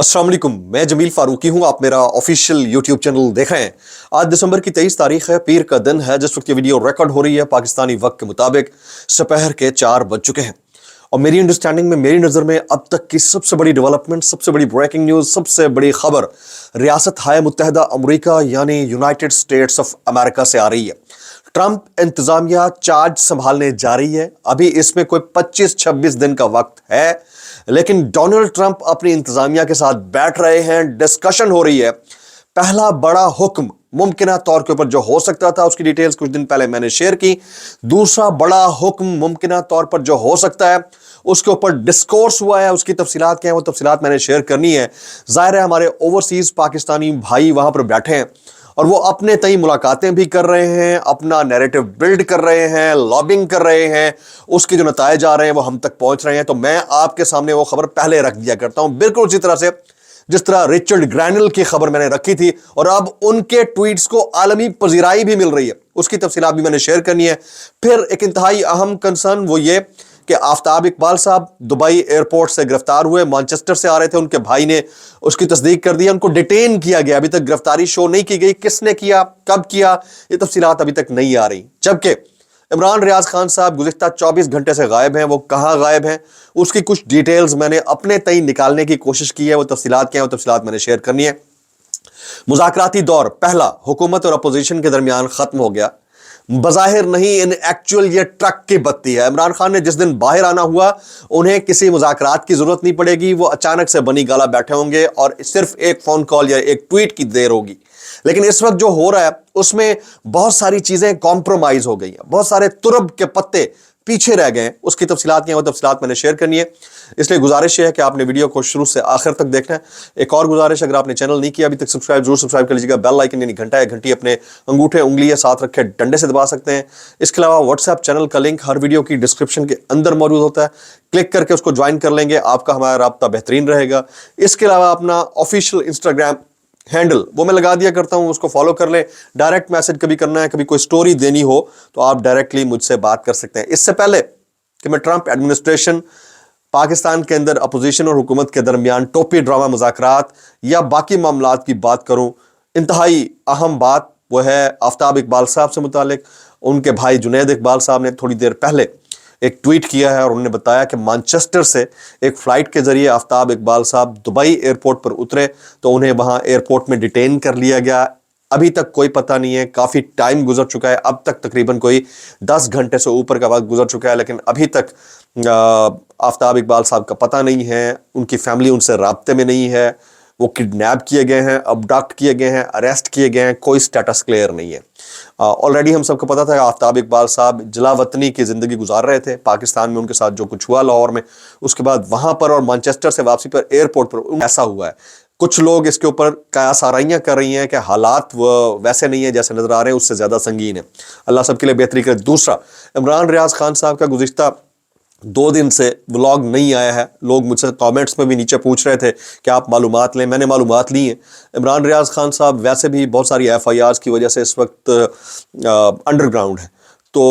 अस्सलाम वालेकुम, मैं जमील फारूकी हूं। आप मेरा ऑफिशियल यूट्यूब चैनल देख रहे हैं। आज दिसंबर की 23 तारीख है, पीर का दिन है। जिस वक्त ये वीडियो रिकॉर्ड हो रही है पाकिस्तानी वक्त के मुताबिक दोपहर के 4 बज चुके हैं। और मेरी अंडरस्टैंडिंग में, मेरी नज़र में अब तक की सबसे बड़ी डेवलपमेंट, सबसे बड़ी ब्रेकिंग न्यूज़, सबसे बड़ी खबर रियासत हाय मुत्तहदा अमरीका यानी यूनाइटेड स्टेट्स ऑफ अमेरिका से आ रही है। ट्रंप इंतजामिया चार्ज संभालने जा रही है। अभी इसमें कोई 25-26 दिन का वक्त है, लेकिन डोनाल्ड ट्रंप अपनी इंतजामिया के साथ बैठ रहे हैं, डिस्कशन हो रही है। पहला बड़ा हुक्म मुमकिन तौर के ऊपर जो हो सकता था, उसकी डिटेल्स कुछ दिन पहले मैंने शेयर की। दूसरा बड़ा हुक्म मुमकिन तौर पर जो हो सकता है, उसके ऊपर डिस्कोर्स हुआ है। उसकी तफसीलात क्या है, वो तफसीलात मैंने शेयर करनी है। जाहिर है हमारे ओवरसीज पाकिस्तानी भाई वहां पर बैठे हैं और वो अपने तय मुलाकातें भी कर रहे हैं, अपना नैरेटिव बिल्ड कर रहे हैं, लॉबिंग कर रहे हैं। उसके जो नतायज आ रहे हैं वो हम तक पहुंच रहे हैं। तो मैं आपके सामने वो खबर पहले रख दिया करता हूं, बिल्कुल उसी तरह से जिस तरह रिचर्ड ग्रैनल की खबर मैंने रखी थी और अब उनके ट्वीट्स को आलमी पजीराई भी मिल रही है। उसकी तफसीलात भी मैंने शेयर करनी है। फिर एक इंतहाई अहम कंसर्न वो ये कि आफ्ताब इकबाल साहब दुबई एयरपोर्ट से गिरफ्तार हुए, मैनचेस्टर से आ रहे थे। उनके भाई ने उसकी तस्दीक कर दी, उनको डिटेन किया गया। अभी तक गिरफ्तारी शो नहीं की गई, किसने किया, कब किया, ये तफसीलात अभी तक नहीं आ रही। जबकि इमरान रियाज खान साहब गुज़िश्ता 24 घंटे से गायब हैं। वो कहाँ गायब हैं, उसकी कुछ डिटेल्स मैंने अपने तय निकालने की कोशिश की है। वो तफसीलात क्या है, वो तफसीलात मैंने शेयर करनी है। मुज़ाकराती दौर पहला हुकूमत और अपोजिशन के दरमियान खत्म हो गया। बज़ाहिर नहीं, इन एक्चुअल ये ट्रक की बत्ती है। इमरान खान ने जिस दिन बाहर आना हुआ, उन्हें किसी मुज़ाकरात की जरूरत नहीं पड़ेगी। वो अचानक से बनी गाला बैठे होंगे और सिर्फ एक फोन कॉल या एक ट्वीट की देर होगी। लेकिन इस वक्त जो हो रहा है उसमें बहुत सारी चीजें कॉम्प्रोमाइज हो गई हैं, बहुत सारे तुरब के पत्ते पीछे रह गए। उसकी तफसीलात क्या है, वो तफसीलात मैंने शेयर करनी है। इसलिए गुजारिश है कि आपने वीडियो को शुरू से आखिर तक देखना है। एक और गुजारिश, अगर आपने चैनल नहीं किया अभी तक सब्सक्राइब, जरूर सब्सक्राइब कर लीजिएगा। बेल आइकन यानी घंटा या घंटी अपने अंगूठे उंगली या साथ रखे डंडे से दबा सकते हैं। इसके अलावा व्हाट्सएप चैनल का लिंक हर वीडियो की डिस्क्रिप्शन के अंदर मौजूद होता है। क्लिक करके उसको ज्वाइन कर लेंगे, आपका हमारा राब्ता बेहतरीन रहेगा। इसके अलावा अपना ऑफिशियल इंस्टाग्राम हैंडल वो मैं लगा दिया करता हूं, उसको फॉलो कर ले। डायरेक्ट मैसेज कभी करना है, कभी कोई स्टोरी देनी हो तो आप डायरेक्टली मुझसे बात कर सकते हैं। इससे पहले कि मैं ट्रंप एडमिनिस्ट्रेशन, पाकिस्तान के अंदर अपोजिशन और हुकूमत के दरमियान टोपी ड्रामा मुज़ाकरात या बाकी मामलात की बात करूं, इंतहाई अहम बात वो है आफ्ताब इकबाल साहब से मुतालिक। उनके भाई जुनैद इकबाल साहब ने थोड़ी देर पहले एक ट्वीट किया है और उन्होंने बताया कि मैनचेस्टर से एक फ़्लाइट के ज़रिए आफ्ताब इकबाल साहब दुबई एयरपोर्ट पर उतरे तो उन्हें वहाँ एयरपोर्ट में डिटेन कर लिया गया। अभी तक कोई पता नहीं है, काफ़ी टाइम गुजर चुका है। अब तक तकरीबन कोई 10 घंटे से ऊपर का वक्त गुजर चुका है, लेकिन अभी तक आफ्ताब इकबाल साहब का पता नहीं है। उनकी फैमिली उनसे राब्ते में नहीं है। वो किडनैप किए गए हैं, अबडक्ट किए गए हैं, अरेस्ट किए गए हैं, कोई स्टेटस क्लियर नहीं है। ऑलरेडी हम सबको पता था आफ्ताब इकबाल साहब जला वतनी की ज़िंदगी गुजार रहे थे पाकिस्तान में। उनके साथ जो कुछ हुआ लाहौर में, उसके बाद वहाँ पर और मैनचेस्टर से वापसी पर एयरपोर्ट पर ऐसा हुआ है। कुछ लोग इसके ऊपर कयास आराइयाँ कर रही हैं कि हालात वो वैसे नहीं है जैसे नज़र आ रहे हैं, उससे ज़्यादा संगीन है। अल्लाह सबके लिए बेहतरी करे। दूसरा, इमरान रियाज खान साहब का गुज़िश्ता 2 दिन से व्लॉग नहीं आया है। लोग मुझसे कमेंट्स में भी नीचे पूछ रहे थे कि आप मालूमात लें। मैंने मालूमात ली हैं। इमरान रियाज खान साहब वैसे भी बहुत सारी FIRs की वजह से इस वक्त अंडरग्राउंड है। तो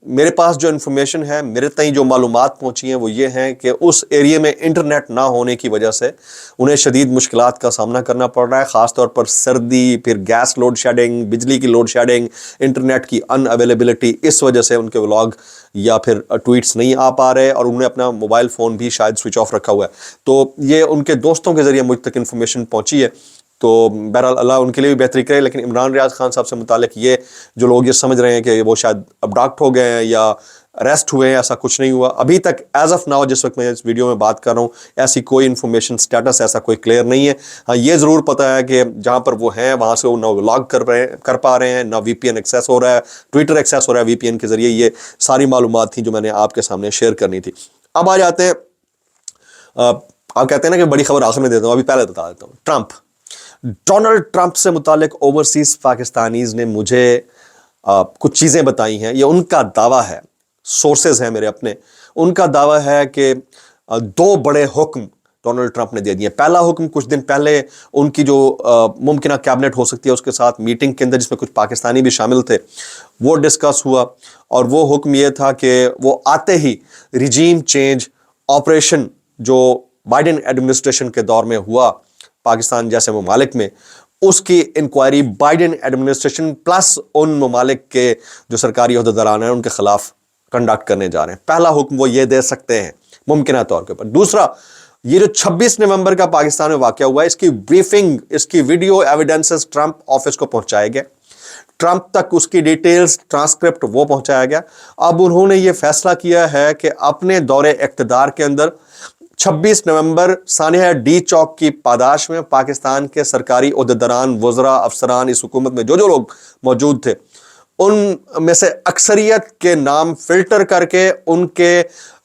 मेरे पास जो इन्फॉर्मेशन है, मेरे तक जो मालूमात पहुंची हैं वो ये हैं कि उस एरिया में इंटरनेट ना होने की वजह से उन्हें शदीद मुश्किलात का सामना करना पड़ रहा है। ख़ास तौर पर सर्दी, फिर गैस लोड शेडिंग, बिजली की लोड शेडिंग, इंटरनेट की अनअवेलेबिलिटी, इस वजह से उनके व्लॉग या फिर ट्वीट्स नहीं आ पा रहे और उन्हें अपना मोबाइल फ़ोन भी शायद स्विच ऑफ रखा हुआ है। तो ये उनके दोस्तों के ज़रिए मुझ तक इन्फॉर्मेशन पहुंची है। तो बहरहाल अल्लाह उनके लिए भी बेहतरी करे। लेकिन इमरान रियाज खान साहब से मुतालिक ये जो लोग ये समझ रहे हैं कि वो शायद अबडक्ट हो गए हैं या अरेस्ट हुए हैं, ऐसा कुछ नहीं हुआ अभी तक। एज ऑफ नाउ, जिस वक्त मैं इस वीडियो में बात कर रहा हूँ, ऐसी कोई इन्फॉर्मेशन स्टेटस ऐसा कोई क्लियर नहीं है। हाँ, ये ज़रूर पता है कि जहाँ पर वो हैं वहाँ से वो ना व्लॉग कर पा रहे हैं, ना VPN एक्सेस हो रहा है, ट्विटर एक्सेस हो रहा है VPN के ज़रिए। ये सारी मालूमात थी जो मैंने आपके सामने शेयर करनी थी। अब आ जाते हैं, आप कहते हैं ना कि बड़ी खबर आखिर में देता हूँ, अभी पहले बता देता हूँ। ट्रंप, डोनाल्ड ट्रंप से मुतालिक ओवरसीज पाकिस्तानीज ने मुझे कुछ चीज़ें बताई हैं। ये उनका दावा है, सोर्सेज हैं मेरे अपने। उनका दावा है कि 2 बड़े हुक्म डोनाल्ड ट्रंप ने दे दिए। पहला हुक्म कुछ दिन पहले उनकी जो मुमकिन कैबिनेट हो सकती है उसके साथ मीटिंग के अंदर, जिसमें कुछ पाकिस्तानी भी शामिल थे, वो डिस्कस हुआ। और वो हुक्म ये था कि वो आते ही रिजीम चेंज ऑपरेशन जो बाइडेन एडमिनिस्ट्रेशन के दौर में हुआ, पाकिस्तान जैसे ममालिक में, उसकी इंक्वायरी बाइडेन एडमिनिस्ट्रेशन प्लस उन ममालिक के जो सरकारी अहदेदारान हैं उनके खिलाफ कंडक्ट करने जा रहे हैं। पहला हुक्म वो ये दे सकते हैं मुमकिन तौर के ऊपर। दूसरा, ये जो 26 नवंबर का पाकिस्तान में वाकया हुआ है, इसकी ब्रीफिंग, इसकी वीडियो एविडेंसेस ट्रंप ऑफिस को पहुंचाए गए, ट्रंप तक उसकी डिटेल्स, ट्रांसक्रिप्ट वो पहुंचाया गया। अब उन्होंने ये फैसला किया है कि अपने दौरे इख्तिदार के अंदर 26 नवंबर सानिया डी चौक की पादाश में पाकिस्तान के सरकारी ओहदेदारान, वज़रा, अफसरान, इस हुकूमत में जो जो लोग मौजूद थे, उन में से अक्सरियत के नाम फिल्टर करके उनके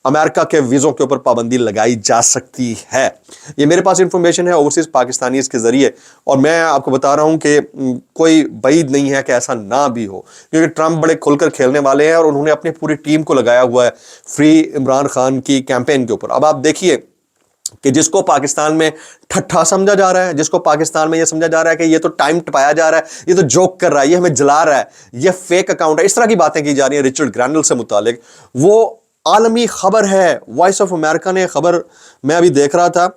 अमेरिका के वीज़ों के ऊपर पाबंदी लगाई जा सकती है। ये मेरे पास इंफॉर्मेशन है ओवरसीज पाकिस्तानीज़ के ज़रिए, और मैं आपको बता रहा हूँ कि कोई बईद नहीं है कि ऐसा ना भी हो, क्योंकि ट्रंप बड़े खुलकर खेलने वाले हैं और उन्होंने अपनी पूरी टीम को लगाया हुआ है फ्री इमरान खान की कैंपेन के ऊपर। अब आप देखिए कि जिसको पाकिस्तान में ठट्ठा समझा जा रहा है, जिसको पाकिस्तान में यह समझा जा रहा है कि ये तो टाइम टपाया जा रहा है, ये तो जोक कर रहा है, ये हमें जला रहा है, ये फेक अकाउंट है, इस तरह की बातें की जा रही हैं रिचर्ड ग्रैनल से मुतालिक। वो आलमी खबर है, वॉइस ऑफ अमेरिका ने खबर, मैं अभी देख रहा था,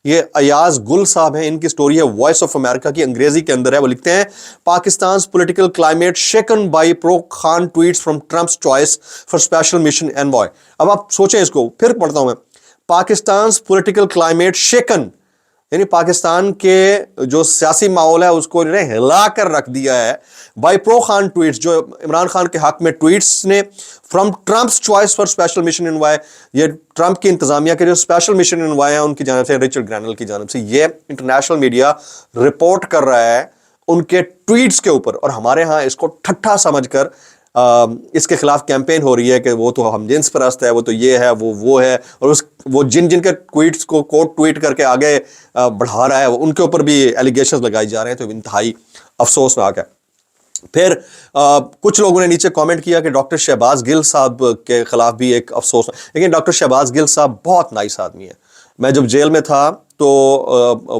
ये अयाज गुल साहब हैं, इनकी स्टोरी है वॉइस ऑफ अमेरिका की, अंग्रेजी के अंदर है। वो लिखते हैं, Pakistan political climate shaken by pro Khan tweets from Trump's choice for special mission envoy. अब आप सोचें, इसको फिर पढ़ता हूं मैं, पाकिस्तान पॉलिटिकल क्लाइमेट शेकन, यानी पाकिस्तान के जो सियासी माहौल है उसको इन्होंने हिला कर रख दिया है बाय प्रो खान ट्वीट्स, जो इमरान खान के हक में ट्वीट्स ने, from Trump's choice for special mission envoy. ये ट्रंप की इंतजामिया के जो स्पेशल मिशन एनवॉय है उनकी जानिब से, रिचर्ड ग्रैनल की जानिब से, ये इंटरनेशनल मीडिया रिपोर्ट कर रहा है उनके ट्वीट्स के ऊपर, और हमारे यहाँ इसको ठट्ठा समझकर इसके खिलाफ कैंपेन हो रही है कि वो तो हम जिन्स परस्त है, वो तो ये है, वो है, और वो जिन के ट्वीट्स को कोट ट्वीट करके आगे बढ़ा रहा है उनके ऊपर भी एलिगेशंस लगाए जा रहे हैं। तो इंतहाई अफसोसनाक है। फिर कुछ लोगों ने नीचे कमेंट किया कि डॉक्टर शहबाज गिल साहब के खिलाफ भी एक अफसोस, लेकिन डॉक्टर शहबाज गिल साहब बहुत नाइस आदमी है। मैं जब जेल में था तो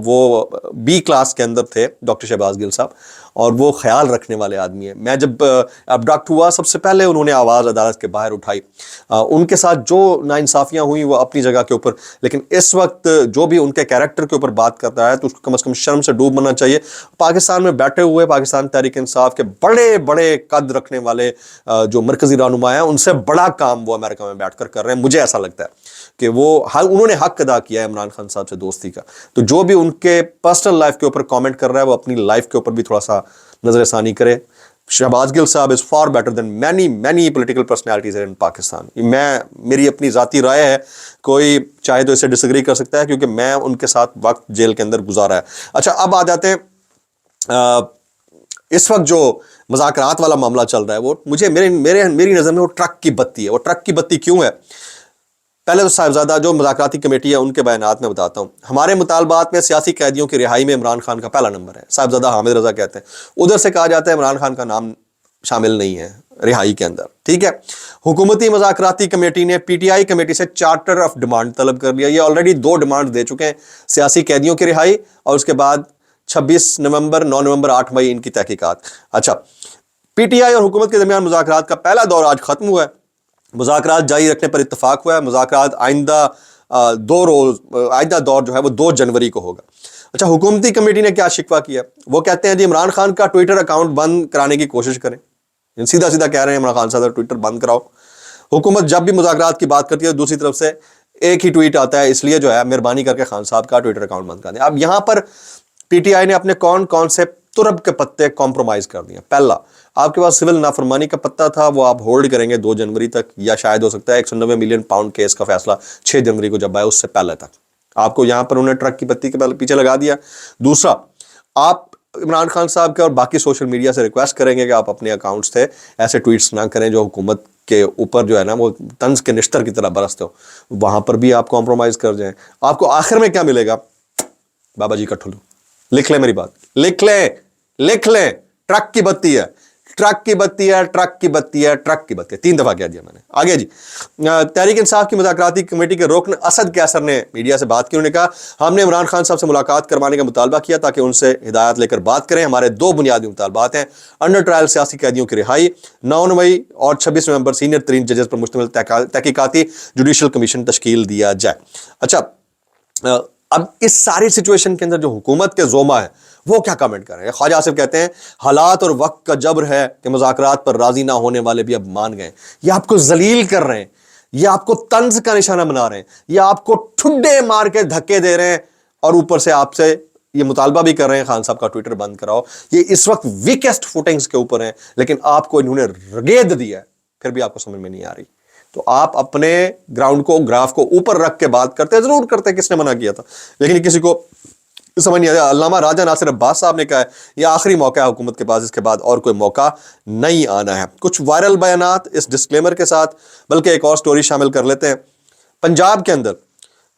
वो बी क्लास के अंदर थे डॉक्टर शहबाज गिल साहब, और वो ख्याल रखने वाले आदमी है। मैं जब अबडक्ट हुआ, सबसे पहले उन्होंने आवाज़ अदालत के बाहर उठाई। उनके साथ जो नाइंसाफ़ियाँ हुई वो अपनी जगह के ऊपर, लेकिन इस वक्त जो भी उनके कैरेक्टर के ऊपर बात करता है तो उसको कम से कम शर्म से डूब मरना चाहिए। पाकिस्तान में बैठे हुए पाकिस्तान तहरीक इंसाफ के बड़े बड़े कद रखने वाले जो मरकज़ी रहनुमा हैं, उनसे बड़ा काम वो अमेरिका में बैठ कर रहे हैं। मुझे ऐसा लगता है कि उन्होंने हक अदा किया है इमरान खान साहब से दोस्ती का। तो जो भी उनके पर्सनल लाइफ के ऊपर कमेंट कर रहा है वो अपनी लाइफ के ऊपर भी थोड़ा सा नजरसानी करे। शहबाज गिल साहब is far better than many political personalities इन पाकिस्तान। मेरी अपनी ज़ाती राय है, कोई चाहे तो इसे डिसएग्री कर सकता है, क्योंकि मैं उनके साथ वक्त जेल के अंदर गुजारा है। अच्छा, अब आ जाते हैं इस वक्त जो मुज़ाकरात वाला मामला चल रहा है, वो मुझे मेरी नज़र में वो ट्रक की बत्ती है। वो ट्रक की बत्ती क्यों है? पहले तो साहिबजादा जो मुज़ाकराती कमेटी है उनके बयानात में बताता हूँ। हमारे मुतालबात में सियासी कैदियों की रिहाई में इमरान खान का पहला नंबर है, साहिबजादा हामिद रजा कहते हैं। उधर से कहा जाता है इमरान खान का नाम शामिल नहीं है रिहाई के अंदर, ठीक है। हुकूमती मुज़ाकराती कमेटी ने पीटीआई कमेटी से चार्टर ऑफ डिमांड तलब कर लिया। ये ऑलरेडी 2 डिमांड दे चुके हैं, सियासी कैदियों की रिहाई और उसके बाद 26 नवंबर, 9 नवंबर, 8 मई इनकी तहकीकात। अच्छा, पीटीआई और हुकूमत के दरमियान मुज़ाकरात का पहला दौर आज खत्म हुआ है। मुज़ाकरात जारी रखने पर इत्तफाक हुआ है। मुज़ाकरात आइंदा दौर जो है वो 2 जनवरी को होगा। अच्छा, हुकूमती कमेटी ने क्या शिकवा किया? वो कहते हैं जी इमरान खान का ट्विटर अकाउंट बंद कराने की कोशिश करें। सीधा सीधा कह रहे हैं इमरान खान साहब ट्विटर बंद कराओ। हुकूमत जब भी मुज़ाकरात की बात करती है दूसरी तरफ से एक ही ट्वीट आता है, इसलिए जो है मेहरबानी करके खान साहब का ट्विटर अकाउंट बंद कर दें। अब यहाँ पर पीटीआई ने अपने कौन से तुरब के पत्ते कॉम्प्रोमाइज़ कर दिए। पहला, आपके पास सिविल नाफरमानी का पत्ता था, वो आप होल्ड करेंगे 2 जनवरी तक, या शायद हो सकता है 190 मिलियन पाउंड केस का फैसला 6 जनवरी को जब आए उससे पहले तक। आपको यहाँ पर उन्हें ट्रक की बत्ती के पीछे लगा दिया। दूसरा, आप इमरान खान साहब के और बाकी सोशल मीडिया से रिक्वेस्ट करेंगे कि आप अपने अकाउंट्स से ऐसे ट्वीट्स ना करें जो हुकूमत के ऊपर जो है ना वो तंज के निश्तर की तरह बरसते हो। वहाँ पर भी आप कॉम्प्रोमाइज़ कर जाएँ। आपको आखिर में क्या मिलेगा? बाबा जी का ठुल्लू। लिख लें मेरी बात, लिख लें। ट्रक की बत्ती है, ट्रक की बत्ती है, ट्रक की बत्ती है, ट्रक की बत्ती है। 3 दफा कह दिया मैंने। आगे जी, तहरीक इंसाफ की मुज़ाकराती कमेटी के रुकन असद कैसर ने मीडिया से बात की। उन्होंने कहा हमने इमरान खान साहब से मुलाकात करवाने का मुतालबा किया ताकि उनसे हिदायत लेकर बात करें। हमारे 2 बुनियादी मुतालबात हैं, अंडर ट्रायल सियासी कैदियों की रिहाई, 9 मई और 26 नवंबर सीनियर तरीन जजेस पर मुश्तमिल तहकीकाती जुडिशल कमीशन तश्कील दिया जाए। अच्छा, اب اس ساری سچویشن کے اندر جو حکومت کے زوما ہے وہ کیا کمنٹ کر رہے ہیں؟ خواجہ آصف کہتے ہیں حالات اور وقت کا جبر ہے کہ مذاکرات پر راضی نہ ہونے والے بھی اب مان گئے. یہ آپ کو ذلیل کر رہے ہیں, یہ آپ کو طنز کا نشانہ بنا رہے ہیں, یہ آپ کو ٹھڈے مار کے دھکے دے رہے ہیں, اور اوپر سے آپ سے یہ مطالبہ بھی کر رہے ہیں خان صاحب کا ٹویٹر بند کراؤ. یہ اس وقت ویکسٹ فوٹنگز کے اوپر ہیں, لیکن آپ کو انہوں نے رگید دیا ہے, پھر بھی آپ کو سمجھ میں نہیں آ رہی. تو آپ اپنے گراؤنڈ کو, گراف کو اوپر رکھ کے بات کرتے ہیں, ضرور کرتے ہیں, کس نے منع کیا تھا, لیکن کسی کو سمجھ نہیں آیا. علامہ راجہ ناصر عباس صاحب نے کہا ہے یہ آخری موقع ہے حکومت کے پاس, اس کے بعد اور کوئی موقع نہیں آنا ہے. کچھ وائرل بیانات اس ڈسکلیمر کے ساتھ, بلکہ ایک اور سٹوری شامل کر لیتے ہیں. پنجاب کے اندر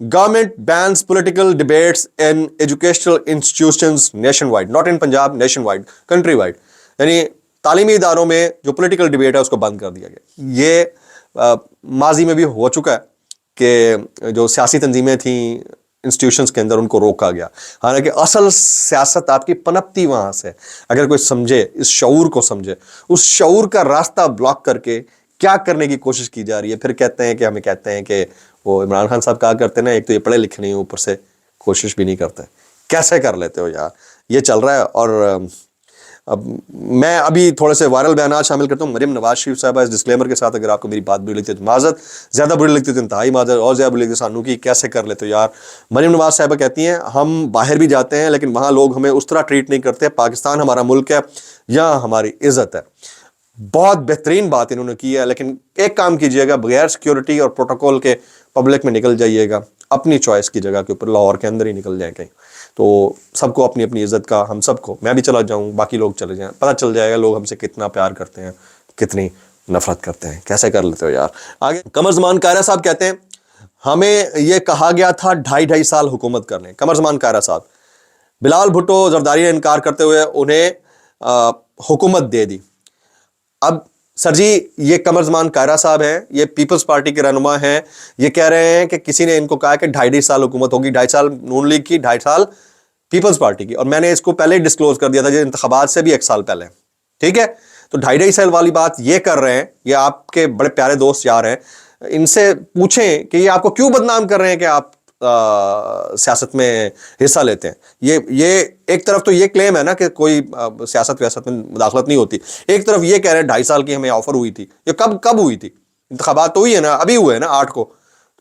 government bans political debates in educational institutions nationwide, not in Punjab, nationwide, countrywide, یعنی تعلیمی اداروں میں جو پولیٹیکل ڈیبیٹ ہے اس کو بند کر دیا گیا. یہ ماضی میں بھی ہو چکا ہے کہ جو سیاسی تنظیمیں تھیں انسٹیٹیوشنز کے اندر ان کو روکا گیا, حالانکہ اصل سیاست آپ کی پنپتی وہاں سے. اگر کوئی سمجھے, اس شعور کو سمجھے, اس شعور کا راستہ بلاک کر کے کیا کرنے کی کوشش کی جا رہی ہے. پھر کہتے ہیں کہ ہمیں کہتے ہیں کہ وہ عمران خان صاحب کہا کرتے ہیں نا, ایک تو یہ پڑھے لکھے نہیں, اوپر سے کوشش بھی نہیں کرتے. کیسے کر لیتے ہو یار, یہ چل رہا ہے. اور اب میں ابھی تھوڑے سے وائرل بیانات شامل کرتا ہوں. مریم نواز شریف صاحبہ اس ڈسکلیمر کے ساتھ, اگر آپ کو میری بات بری لگتی ہے تو معذرت, زیادہ بری لگتی ہے تو انتہائی معذرت, اور زیادہ بری لگتی ہے سانو کی کیسے کر لیتے ہو یار. مریم نواز صاحبہ کہتی ہیں ہم باہر بھی جاتے ہیں لیکن وہاں لوگ ہمیں اس طرح ٹریٹ نہیں کرتے, پاکستان ہمارا ملک ہے, یہاں ہماری عزت ہے. بہت بہترین بات انہوں نے کی ہے, لیکن ایک کام کیجئے گا, بغیر سیکیورٹی اور پروٹوکول کے پبلک میں نکل جائیے گا, اپنی چوائس کی جگہ کے اوپر لاہور کے اندر ہی نکل جائیں کہیں, تو سب کو اپنی اپنی عزت کا, ہم سب کو, میں بھی چلا جاؤں, باقی لوگ چلے جائیں, پتہ چل جائے گا لوگ ہم سے کتنا پیار کرتے ہیں, کتنی نفرت کرتے ہیں. کیسے کر لیتے ہو یار. آگے قمر زمان کائرہ صاحب کہتے ہیں ہمیں یہ کہا گیا تھا 2.5 سال حکومت کر لیں. قمر زمان کائرہ صاحب, بلال بھٹو زرداری نے انکار کرتے ہوئے انہیں حکومت دے دی. اب سر جی یہ قمر زمان کائرہ صاحب ہیں, یہ پیپلز پارٹی کے رہنما ہیں, یہ کہہ رہے ہیں کہ کسی نے ان کو کہا کہ 2.5 سال حکومت ہوگی, 2.5 سال نون لیگ کی, 2.5 سال پیپلز پارٹی کی, اور میں نے اس کو پہلے ہی ڈسکلوز کر دیا تھا, جو انتخابات سے بھی 1 سال پہلے. ٹھیک ہے, تو 2.5 سال والی بات یہ کر رہے ہیں, یہ آپ کے بڑے پیارے دوست یار ہیں, ان سے پوچھیں کہ یہ آپ کو کیوں بدنام کر رہے ہیں کہ آپ سیاست میں حصہ لیتے ہیں. یہ ایک طرف تو یہ کلیم ہے نا کہ کوئی سیاست ویاست میں مداخلت نہیں ہوتی, ایک طرف یہ کہہ رہے ہیں 2.5 سال کی ہمیں آفر ہوئی تھی. یہ کب ہوئی تھی؟ انتخابات تو ہوئی ہے نا, ابھی ہوئے نا 8 کو.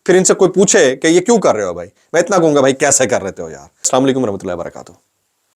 پھر ان سے کوئی پوچھے کہ یہ کیوں کر رہے ہو بھائی, میں اتنا کہوں گا بھائی کیسے کر رہے ہو یار. السلام علیکم ورحمۃ اللہ وبرکاتہ.